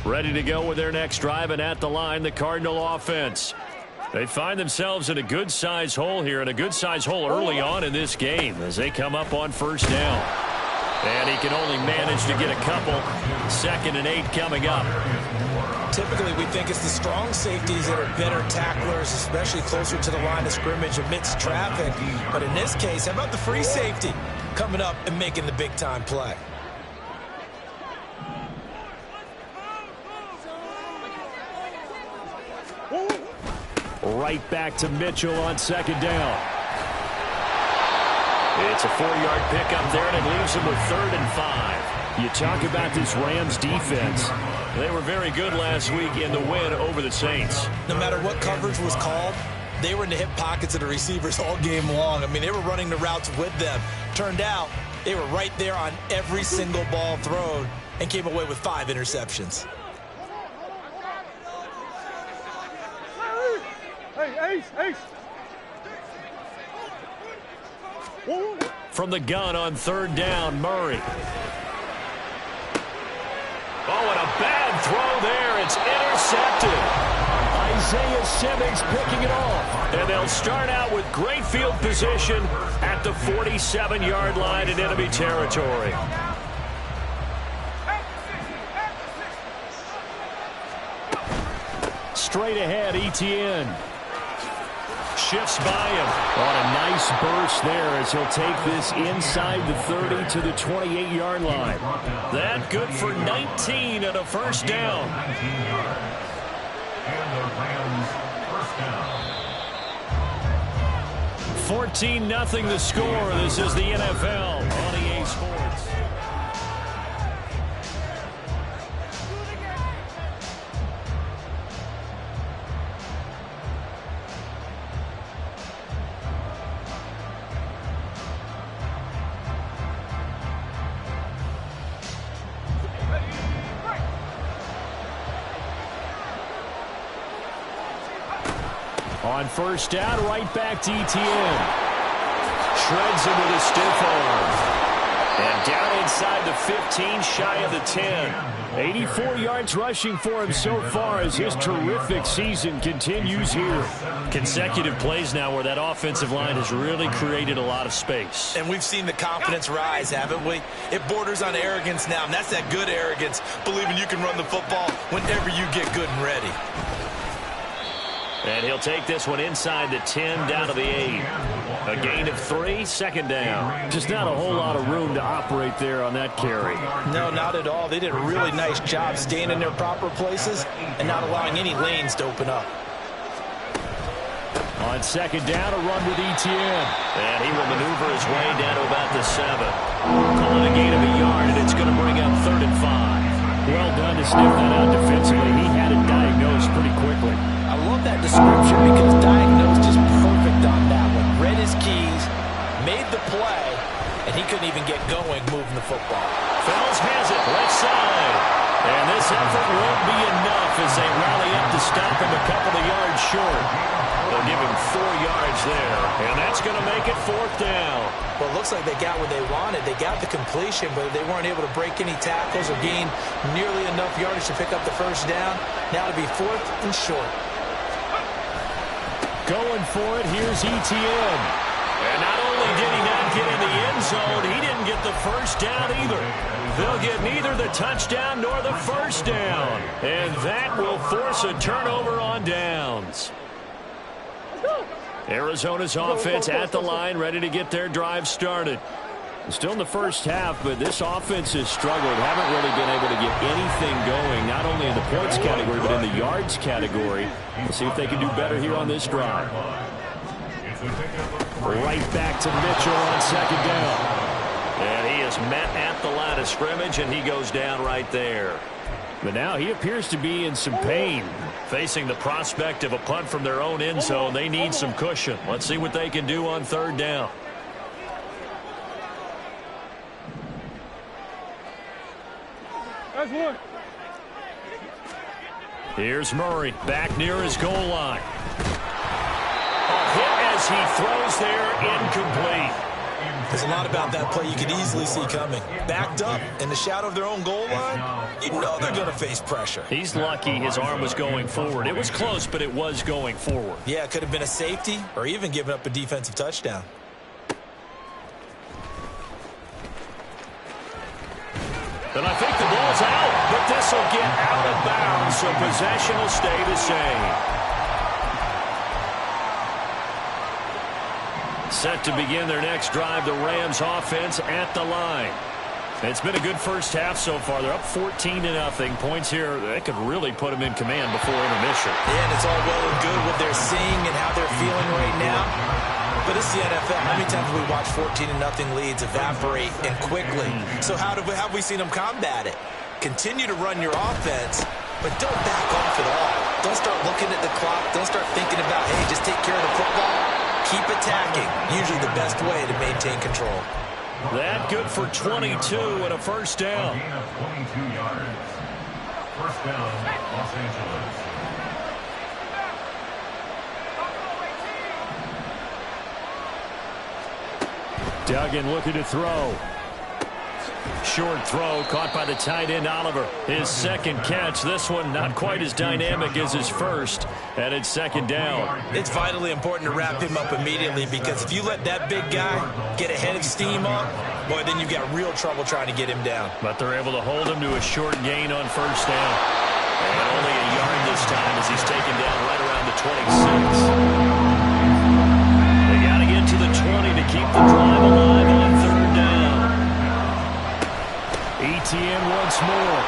Ready to go with their next drive, and at the line, the Cardinal offense. They find themselves in a good-size hole here, and a good-size hole early on in this game as they come up on first down. And he can only manage to get a couple. 2nd and 8 coming up. Typically, we think it's the strong safeties that are better tacklers, especially closer to the line of scrimmage amidst traffic. But in this case, how about the free safety coming up and making the big-time play? Right back to Mitchell on 2nd down. It's a 4-yard pickup there, and it leaves him with 3rd and 5. You talk about this Rams defense. They were very good last week in the win over the Saints. No matter what coverage was called, they were in the hip pockets of the receivers all game long. I mean, they were running the routes with them. Turned out, they were right there on every single ball thrown and came away with 5 interceptions. From the gun on 3rd down, Murray. Oh, and a bad throw there. It's intercepted. Isaiah Simmons picking it off. And they'll start out with great field position at the 47-yard line in enemy territory. Straight ahead, Etienne. Shifts by him. On a nice burst there as he'll take this inside the 30 to the 28-yard line. That good for 19 and a first down. 14-0 the score. This is the NFL on EA Sports. On first down, right back to Etienne. Shreds him with a stiff arm. And down inside the 15, shy of the 10. 84 yards rushing for him so far as his terrific season continues here. Consecutive plays now where that offensive line has really created a lot of space. And we've seen the confidence rise, haven't we? It borders on arrogance now, and that's that good arrogance, believing you can run the football whenever you get good and ready. And he'll take this one inside the 10 down to the 8. A gain of 3, 2nd down. Just not a whole lot of room to operate there on that carry. No, not at all. They did a really nice job staying in their proper places and not allowing any lanes to open up. On 2nd down, a run with Etienne. And he will maneuver his way down to about the 7. Calling a gain of a yard, and it's going to bring up 3rd and 5. Well done to sniff that out defensively. He had it diagnosed pretty quickly. I love that description because diagnosed is perfect on that one. Read his keys, made the play, and he couldn't even get going moving the football. Fells has it, left side. And this effort won't be enough as they rally up to stop him a couple of yards short. They'll give him 4 yards there, and that's going to make it 4th down. Well, it looks like they got what they wanted. They got the completion, but they weren't able to break any tackles or gain nearly enough yardage to pick up the first down. Now to be 4th and short. Going for it, here's Etienne. And not only did he not get in the end zone, he didn't get the first down either. They'll get neither the touchdown nor the first down. And that will force a turnover on downs. Arizona's offense at the line, ready to get their drive started. Still in the first half, but this offense has struggled. Haven't really been able to get anything going, not only in the points category, but in the yards category. We'll see if they can do better here on this drive. Right back to Mitchell on 2nd down. And he is met at the line of scrimmage, and he goes down right there. But now he appears to be in some pain. Facing the prospect of a punt from their own end zone, they need some cushion. Let's see what they can do on 3rd down. Here's Murray back near his goal line. A hit as he throws there, incomplete. There's a lot about that play you could easily see coming. Backed up in the shadow of their own goal line, you know they're going to face pressure. He's lucky his arm was going forward. It was close, but it was going forward. Yeah, it could have been a safety or even given up a defensive touchdown. And I think the ball's out, but this will get out of bounds, so possession will stay the same. Set to begin their next drive, the Rams offense at the line. It's been a good first half so far. They're up 14-0. Points here, that could really put them in command before intermission. Yeah, and it's all well and good what they're seeing and how they're feeling right now. But it's the NFL. How many times have we watched 14-0 leads evaporate and quickly? So how have we seen them combat it? Continue to run your offense, but don't back off at all. Don't start looking at the clock. Don't start thinking about, hey, just take care of the football. Keep attacking. Usually the best way to maintain control. That good for 22 and a first down. Gain of 22 yards. First down, Los Angeles. Duggan looking to throw. Short throw caught by the tight end Oliver. His second catch. This one not quite as dynamic as his first. And it's second down. It's vitally important to wrap him up immediately because if you let that big guy get a head of steam up, boy, then you've got real trouble trying to get him down. But they're able to hold him to a short gain on first down. And only a yard this time as he's taken down right around the 26. They got to get to the 20 to keep the drive alive on third down. Etienne once more.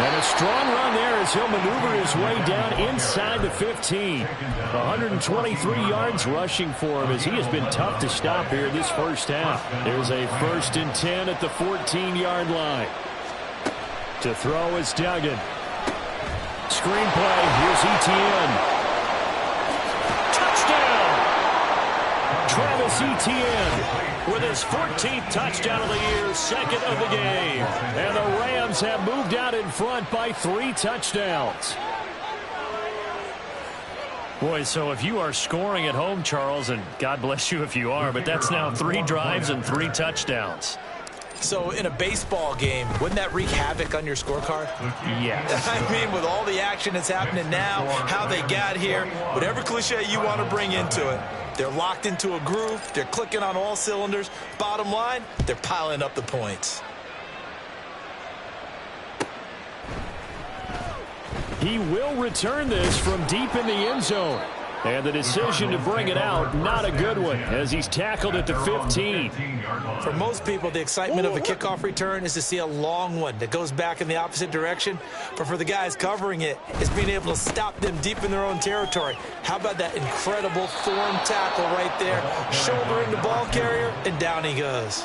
And a strong run there as he'll maneuver his way down inside the 15. 123 yards rushing for him as he has been tough to stop here this first half. There's a 1st and 10 at the 14-yard line. To throw is Duggan. Screenplay, here's Etienne. Travis Etienne with his 14th touchdown of the year, second of the game. And the Rams have moved out in front by 3 touchdowns. Boy, so if you are scoring at home, Charles, and God bless you if you are, but that's now 3 drives and 3 touchdowns. So in a baseball game, wouldn't that wreak havoc on your scorecard? Yes. I mean, with all the action that's happening now, how they got here, whatever cliche you want to bring into it, they're locked into a groove. They're clicking on all cylinders. Bottom line, they're piling up the points. He will return this from deep in the end zone. And the decision to bring it out, not a good one, as he's tackled at the 15. For most people, the excitement of a kickoff return is to see a long one that goes back in the opposite direction. But for the guys covering it, it's being able to stop them deep in their own territory. How about that incredible form tackle right there? Shoulder in the ball carrier, and down he goes.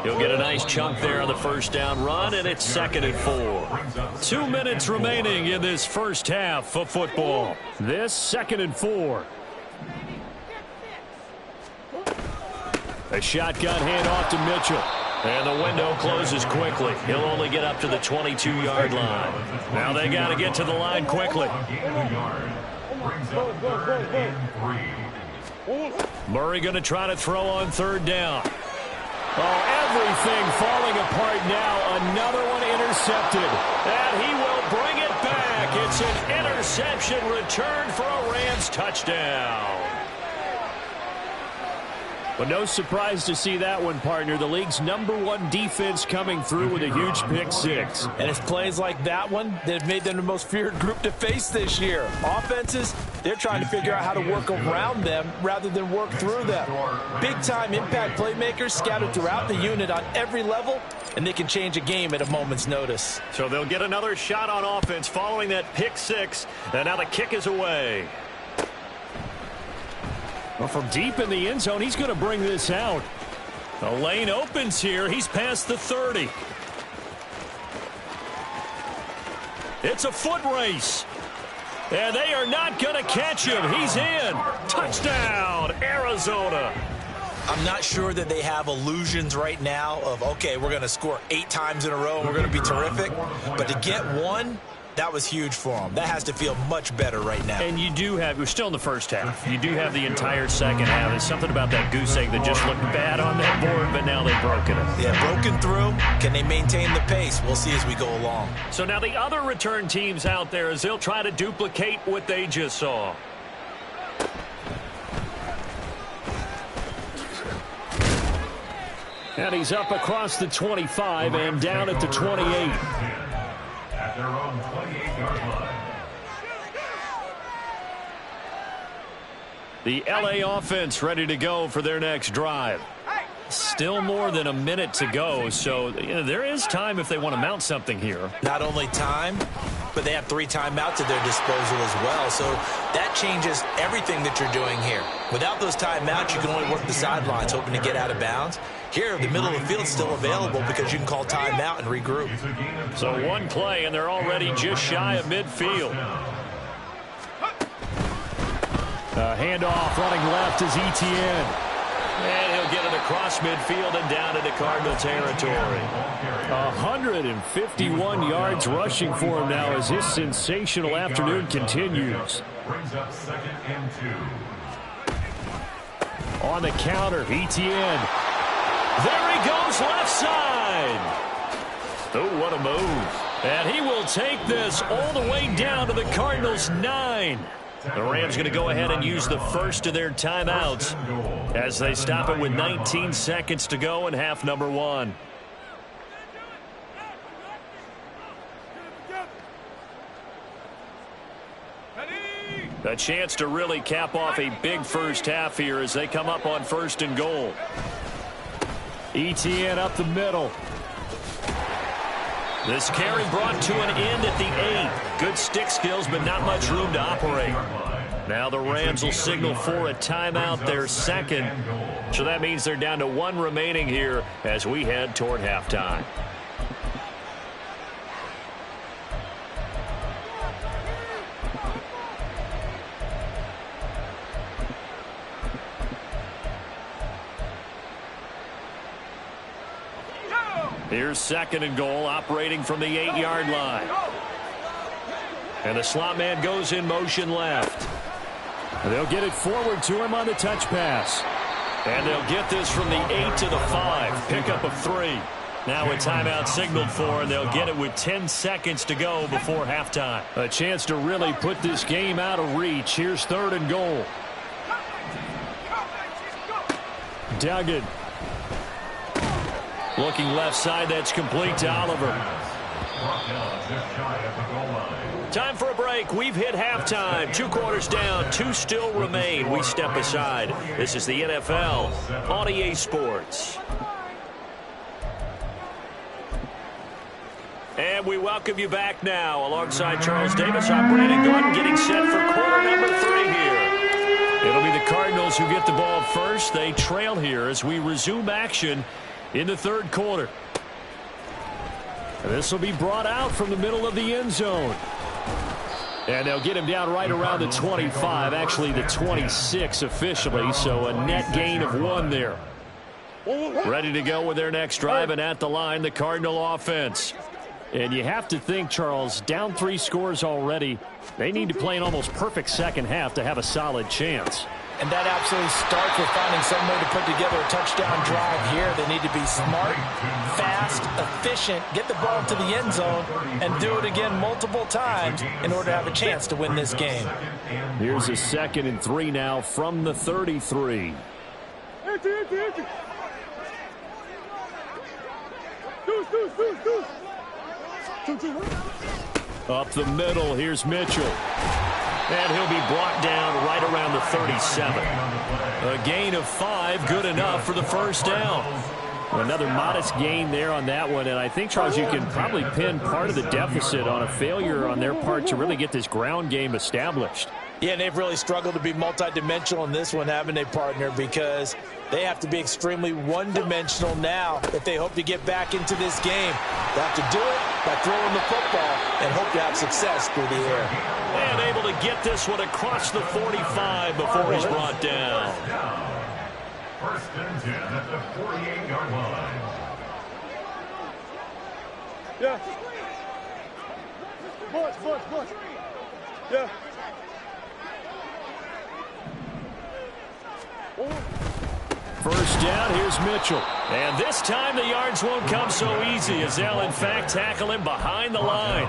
He'll get a nice chunk there on the first down run, and it's 2nd and 4. 2 minutes remaining in this first half of football. This 2nd and 4. A shotgun handoff to Mitchell. And the window closes quickly. He'll only get up to the 22-yard line. Now they got to get to the line quickly. Murray going to try to throw on 3rd down. Oh, everything falling apart now. Another one intercepted. And he will bring it back. It's an interception return for a Rams touchdown. But no surprise to see that one, partner. The league's #1 defense coming through with a huge pick 6. And it's plays like that one that have made them the most feared group to face this year. Offenses, they're trying to figure out how to work around them rather than work through them. Big-time impact playmakers scattered throughout the unit on every level, and they can change a game at a moment's notice. So they'll get another shot on offense following that pick 6, and now the kick is away. Well, from deep in the end zone, he's going to bring this out. The lane opens here. He's past the 30. It's a foot race. And they are not going to catch him. He's in. Touchdown, Arizona. I'm not sure that they have illusions right now of, okay, we're going to score 8 times in a row and we're going to be terrific. But to get one That was huge for them. That has to feel much better right now. And you do have, we're still in the first half. You do have the entire second half. There's something about that goose egg that just looked bad on that board, but now they've broken it. Yeah, broken through. Can they maintain the pace? We'll see as we go along. So now the other return teams out there as they'll try to duplicate what they just saw. And he's up across the 25 and down at the 28. At their own 28-yard line. The LA offense ready to go for their next drive. Still more than a minute to go, so there is time if they want to mount something here. Not only time, but they have 3 timeouts at their disposal as well, so that changes everything that you're doing here. Without those timeouts, you can only work the sidelines, hoping to get out of bounds. Here, the middle of the field is still available because you can call timeout and regroup. So one play, and they're already just shy of midfield. Handoff running left is Etienne. And he'll get it across midfield and down into Cardinal territory. 151 yards rushing for him now as his sensational afternoon continues. Brings up 2nd and 2. On the counter, Etienne. There he goes left side. Oh, what a move. And he will take this all the way down to the Cardinals' 9. The Rams going to go ahead and use the first of their timeouts as they stop it with 19 seconds to go in half number 1. A chance to really cap off a big first half here as they come up on 1st and goal. Etienne up the middle. This carry brought to an end at the 8. Good stick skills, but not much room to operate. Now the Rams will signal for a timeout, their second. So that means they're down to 1 remaining here as we head toward halftime. Here's 2nd and goal, operating from the 8-yard line. And the slot man goes in motion left. And they'll get it forward to him on the touch pass. And they'll get this from the 8 to the 5. Pickup of 3. Now a timeout signaled for, and they'll get it with 10 seconds to go before halftime. A chance to really put this game out of reach. Here's 3rd and goal. Duggan. Looking left side, that's complete to Oliver. Time for a break. We've hit halftime. 2 quarters down, 2 still remain. We step aside. This is the NFL on EA Sports. And we welcome you back now. Alongside Charles Davis, I'm Brandon Gordon, getting set for quarter number 3 here. It'll be the Cardinals who get the ball first. They trail here as we resume action in the 3rd quarter. This will be brought out from the middle of the end zone. And they'll get him down right around the 25, actually the 26 officially, so a net gain of 1 there. Ready to go with their next drive, and at the line, the Cardinal offense. And you have to think, Charles, down 3 scores already. They need to play an almost perfect second half to have a solid chance. And that absolutely starts with finding some way to put together a touchdown drive here. They need to be smart, fast, efficient, get the ball to the end zone, and do it again multiple times in order to have a chance to win this game. Here's a 2nd and 3 now from the 33. Up the middle, here's Mitchell. And he'll be brought down right around the 37. A gain of 5, good enough for the first down. Another modest gain there on that one, and I think, Charles, you can probably pin part of the deficit on a failure on their part to really get this ground game established. Yeah, and they've really struggled to be multidimensional in this one, haven't they, partner? Because they have to be extremely one-dimensional now if they hope to get back into this game. They have to do it by throwing the football and hope to have success through the air. And able to get this one across the 45 before he's brought down. 1st and 10 at the 48-yard line. Yeah. First down, here's Mitchell. And this time the yards won't come so easy as they'll, in fact, tackle him behind the line.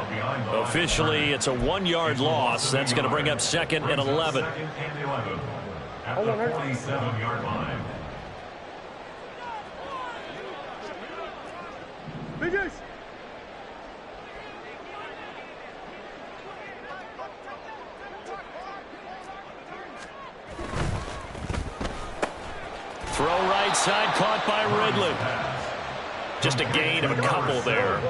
Officially, it's a 1-yard loss. That's going to bring up 2nd and 11. At the 47-yard line. Throw right side, caught by Ridley. Just a gain of a couple there.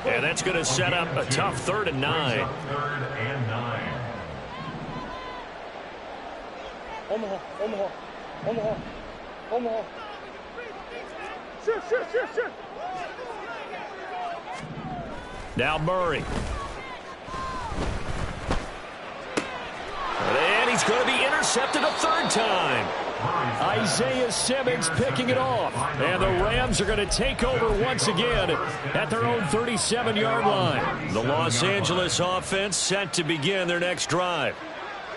And that's going to set up a tough 3rd and 9. 3rd and 9. Omaha. Shit. Now Murray. And he's going to be intercepted a 3rd time. Isaiah Simmons picking it off. And the Rams are going to take over once again at their own 37-yard line. The Los Angeles offense set to begin their next drive.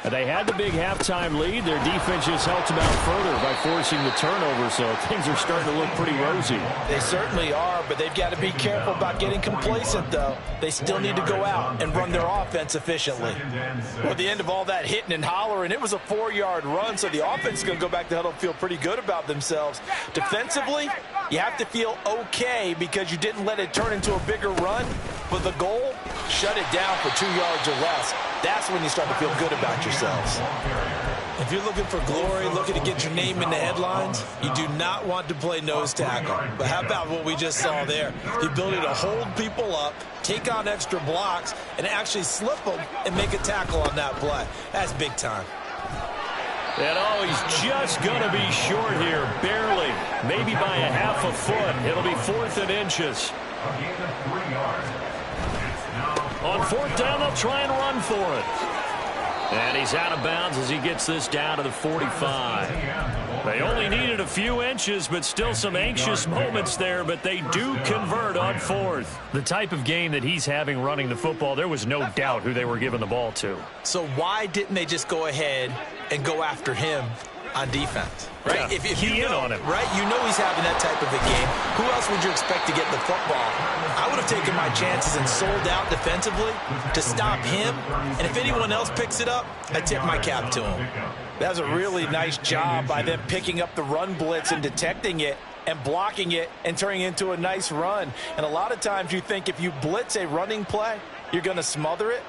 They had the big halftime lead. Their defense just helped them out further by forcing the turnover, so things are starting to look pretty rosy. They certainly are, but they've got to be careful about getting complacent, though. They still need to go out and run their offense efficiently. Well, at the end of all that hitting and hollering, it was a 4-yard run, so the offense is going to go back to the huddle and feel pretty good about themselves. Defensively, you have to feel okay because you didn't let it turn into a bigger run, but the goal, shut it down for 2 yards or less. That's when you start to feel good about yourselves. If you're looking for glory, looking to get your name in the headlines, you do not want to play nose tackle. But how about what we just saw there? The ability to hold people up, take on extra blocks, and actually slip them and make a tackle on that play. That's big time. And oh, he's just going to be short here, barely. Maybe by a half a foot. It'll be 4th and inches. A gain of 3 yards. On 4th down, they'll try and run for it. And he's out of bounds as he gets this down to the 45. They only needed a few inches, but still some anxious moments there, but they do convert on 4th. The type of game that he's having running the football, there was no doubt who they were giving the ball to. So why didn't they just go ahead and go after him on defense? Right? Yeah, if you know, on him. right? You know he's having that type of a game. Who else would you expect to get the football? I would have taken my chances and sold out defensively to stop him. And if anyone else picks it up, I tip my cap to him. That was a really nice job by them picking up the run blitz and detecting it and blocking it and turning it into a nice run. And a lot of times you think if you blitz a running play, you're going to smother it.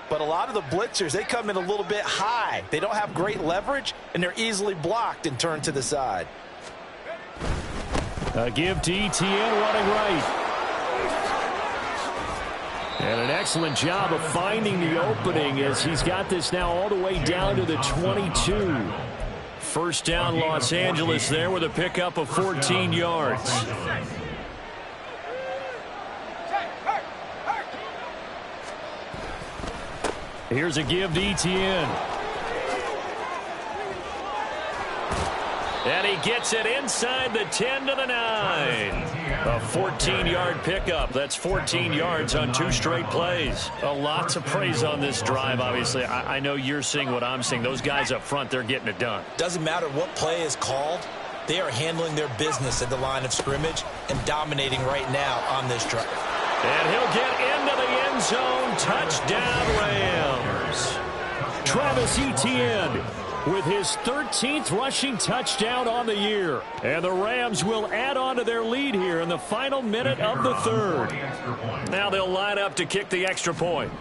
But a lot of the blitzers, they come in a little bit high. They don't have great leverage, and they're easily blocked and turned to the side. A give to Etienne running right. And an excellent job of finding the opening as he's got this now all the way down to the 22. First down, Los Angeles there with a pickup of 14 yards. Here's a give to Etienne. And he gets it inside the 10 to the 9. A 14-yard pickup. That's 14 yards on 2 straight plays. A lot to praise on this drive, obviously. I know you're seeing what I'm seeing. Those guys up front, they're getting it done. Doesn't matter what play is called. They are handling their business at the line of scrimmage and dominating right now on this drive. And he'll get into the end zone. Touchdown, Rams. Travis Etienne with his 13th rushing touchdown on the year. And the Rams will add on to their lead here in the final minute of the 3rd. Now they'll line up to kick the extra point.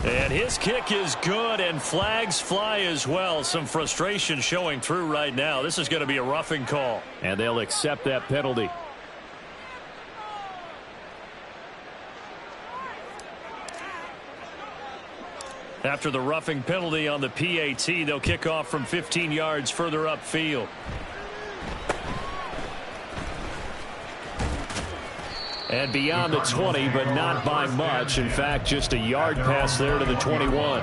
And his kick is good, and flags fly as well. Some frustration showing through right now. This is going to be a roughing call. And they'll accept that penalty. After the roughing penalty on the PAT, they'll kick off from 15 yards further upfield. And beyond the 20, but not by much. In fact, just a yard pass there to the 21.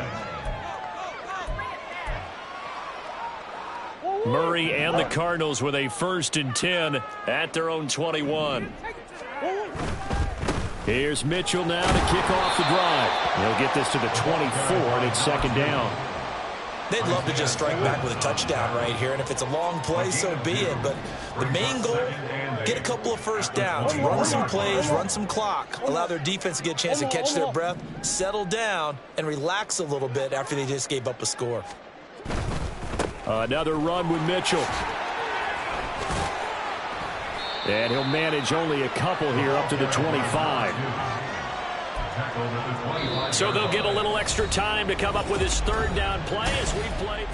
Murray and the Cardinals with a 1st and 10 at their own 21. Here's Mitchell now to kick off the drive. He'll get this to the 24, and it's second down. They'd love to just strike back with a touchdown right here, and if it's a long play, so be it. But the main goal, get a couple of first downs, run some plays, run some clock, allow their defense to get a chance to catch their breath, settle down, and relax a little bit after they just gave up a score. Another run with Mitchell. And he'll manage only a couple here up to the 25. So they'll get a little extra time to come up with his third down play as we've played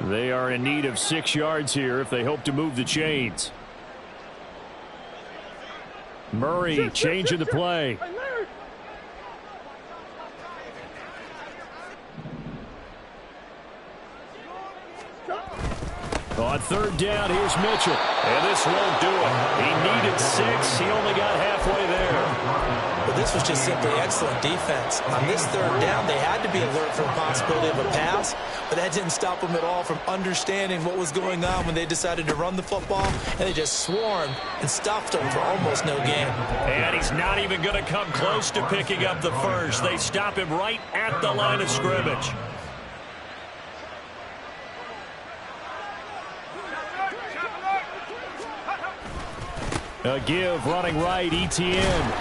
3. They are in need of 6 yards here if they hope to move the chains. Murray changing the play. On third down, here's Mitchell. And this won't do it. He needed 6. He only got halfway there. But this was just simply excellent defense. On this third down, they had to be alert for the possibility of a pass, but that didn't stop them at all from understanding what was going on when they decided to run the football, and they just swarmed and stuffed them for almost no gain. And he's not even going to come close to picking up the first. They stop him right at the line of scrimmage. A give running right, Etienne.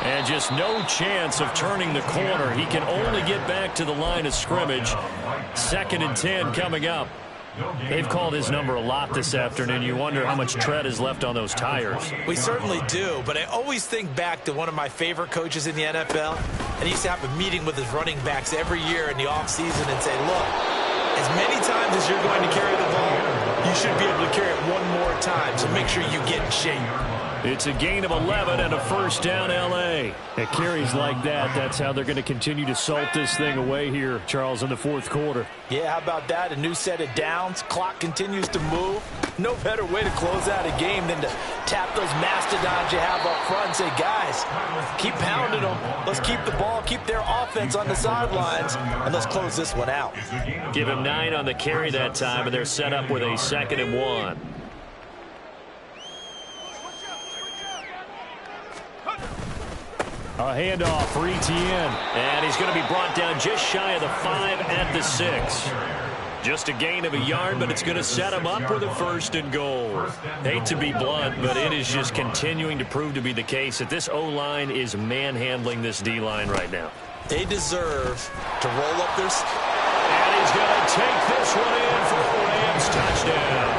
And just no chance of turning the corner. He can only get back to the line of scrimmage. 2nd and 10 coming up. They've called his number a lot this afternoon. You wonder how much tread is left on those tires. We certainly do, but I always think back to one of my favorite coaches in the NFL, and he used to have a meeting with his running backs every year in the offseason and say, look, as many times as you're going to carry the ball, you should be able to carry it one more time, so make sure you get in shape. It's a gain of 11 and a first down, L.A. It carries like that. That's how they're going to continue to salt this thing away here, Charles, in the fourth quarter. Yeah, how about that? A new set of downs. Clock continues to move. No better way to close out a game than to tap those mastodons you have up front and say, guys, keep pounding them. Let's keep the ball, keep their offense on the sidelines, and let's close this one out. Give him 9 on the carry that time, and they're set up with a 2nd and 1. A handoff for Etienne. And he's going to be brought down just shy of the 5 at the 6. Just a gain of a yard, but it's going to set him up with a 1st and goal. Hate to be blunt, but it is just continuing to prove to be the case that this O-line is manhandling this D-line right now. They deserve to roll up their... And he's going to take this one in for a Rams touchdown.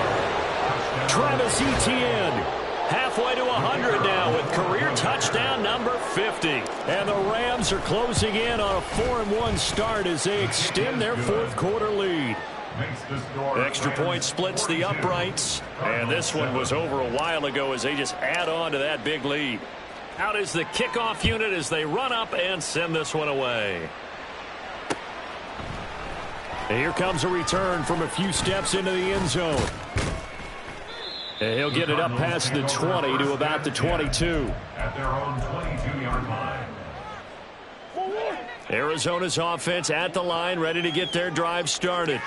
Travis Etienne. Halfway to 100 now with career touchdown number 50. And the Rams are closing in on a 4-1 start as they extend their fourth quarter lead. Extra point splits the uprights. And this one was over a while ago as they just add on to that big lead. Out is the kickoff unit as they run up and send this one away. And here comes a return from a few steps into the end zone. And he'll get it up past the 20 to about the 22. At their own 22-yard line. Arizona's offense at the line, ready to get their drive started.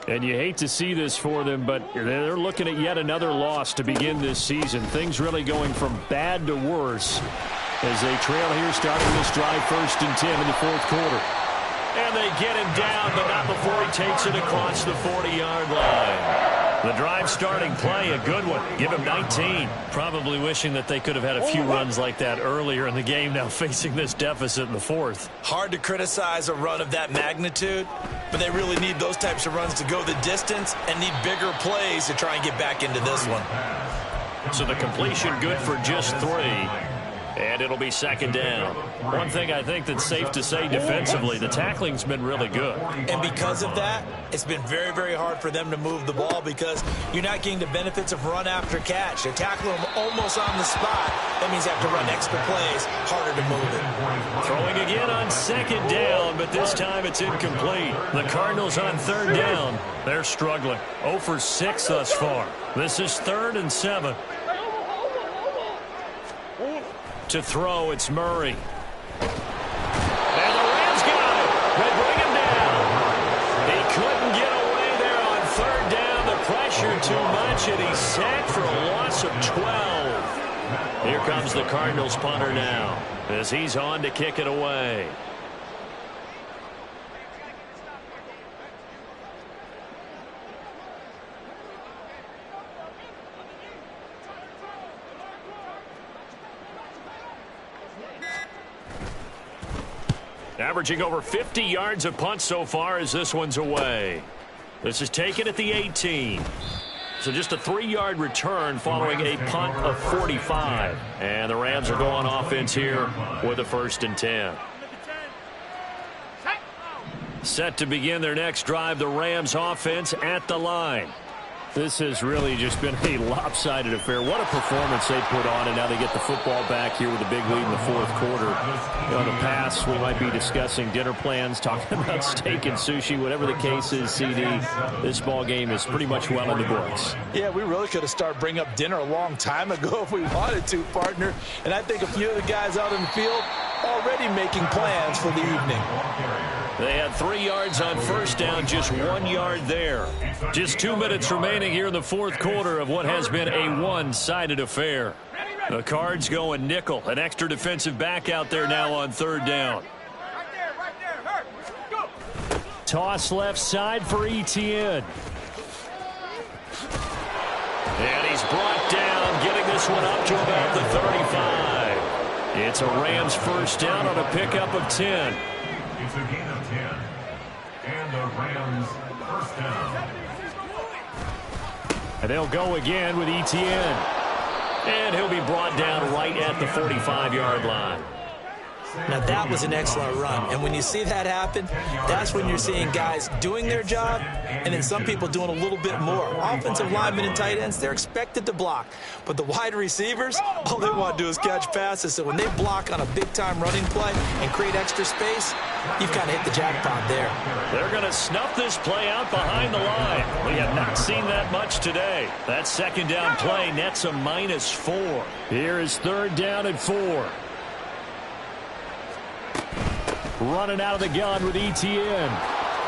And you hate to see this for them, but they're looking at yet another loss to begin this season. Things really going from bad to worse as they trail here starting this drive 1st and 10 in the fourth quarter. And they get him down, but not before he takes it across the 40-yard line. The drive starting play, a good one. Give him 19. Probably wishing that they could have had a few runs like that earlier in the game, now facing this deficit in the fourth. Hard to criticize a run of that magnitude, but they really need those types of runs to go the distance and need bigger plays to try and get back into this one. So the completion good for just 3. And it'll be 2nd down. One thing I think that's safe to say defensively, the tackling's been really good. And because of that, it's been very, very hard for them to move the ball because you're not getting the benefits of run after catch. They're tackling them almost on the spot. That means they have to run extra plays, harder to move it. Throwing again on 2nd down, but this time it's incomplete. The Cardinals on 3rd down. They're struggling. 0 for 6 thus far. This is 3rd and 7. To throw, it's Murray. And the Rams got him. They bring him down. He couldn't get away there on 3rd down. The pressure too much, and he's sacked for a loss of 12. Here comes the Cardinals punter now as he's on to kick it away. Averaging over 50 yards a punt so far as this one's away. This is taken at the 18. So just a 3-yard return following a punt of 45. And the Rams are going offense here with a 1st and 10. Set to begin their next drive, the Rams offense at the line. This has really just been a lopsided affair. What a performance they put on, and now they get the football back here with a big lead in the 4th quarter. In the past, we might be discussing dinner plans, talking about steak and sushi, whatever the case is, CD. This ball game is pretty much well in the books. Yeah, we really could have started bringing up dinner a long time ago if we wanted to, partner. And I think a few of the guys out in the field already making plans for the evening. They had 3 yards on 1st down, just 1 yard there. Just 2 minutes remaining here in the 4th quarter of what has been a one-sided affair. The Cards going nickel, an extra defensive back out there now on 3rd down. Toss left side for Etienne. And he's brought down, getting this one up to about the 35. It's a Rams 1st down on a pickup of 10. It's a gain of 10. And the Rams 1st down. And they'll go again with Etienne. And he'll be brought down right at the 45-yard line. Now, that was an excellent run. And when you see that happen, that's when you're seeing guys doing their job and then some people doing a little bit more. Offensive linemen and tight ends, they're expected to block. But the wide receivers, all they want to do is catch passes. So when they block on a big-time running play and create extra space, you've kind of hit the jackpot there. They're going to snuff this play out behind the line. We have not seen that much today. That 2nd down play nets a -4. Here is 3rd down and 4. Running out of the gun with Etienne.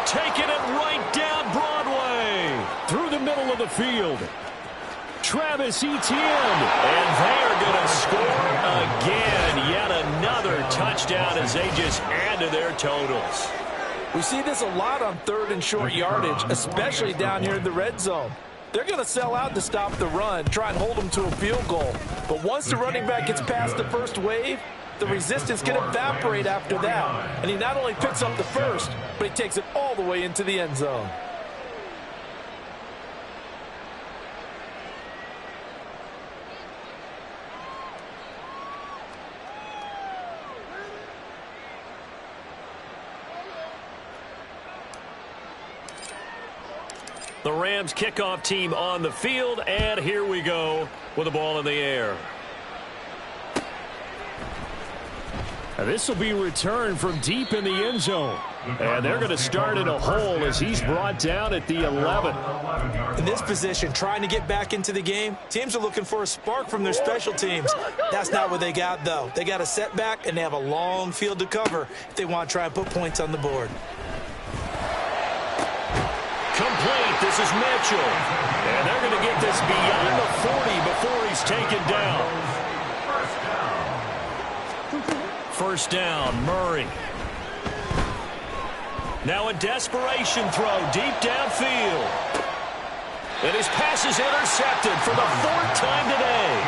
Taking it right down Broadway. Through the middle of the field. Travis Etienne. And they are going to score again. Yet another touchdown as they just add to their totals. We see this a lot on 3rd and short yardage, especially down here in the red zone. They're going to sell out to stop the run, try and hold them to a field goal. But once the running back gets past the first wave, the resistance can evaporate after that. And he not only picks up the 1st, but he takes it all the way into the end zone. The Rams kickoff team on the field, and here we go with the ball in the air. This will be returned from deep in the end zone. And they're going to start in a hole as he's brought down at the 11. In this position, trying to get back into the game, teams are looking for a spark from their special teams. That's not what they got, though. They got a setback, and they have a long field to cover if they want to try and put points on the board. Complete. This is Mitchell. And they're going to get this beyond the 40 before he's taken down. 1st down, Murray. Now a desperation throw deep downfield. And his pass is intercepted for the 4th time today.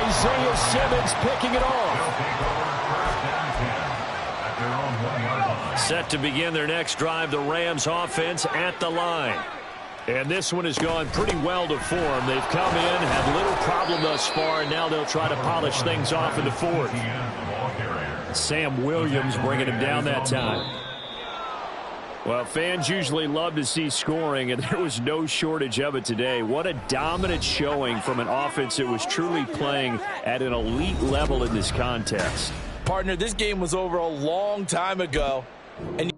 Isaiah Simmons picking it off. Set to begin their next drive, the Rams offense at the line. And this one has gone pretty well to form. They've come in, had little problem thus far, and now they'll try to polish things off in the 4th. Sam Williams bringing him down that time. Well, fans usually love to see scoring, and there was no shortage of it today. What a dominant showing from an offense that was truly playing at an elite level in this contest. Partner, this game was over a long time ago, and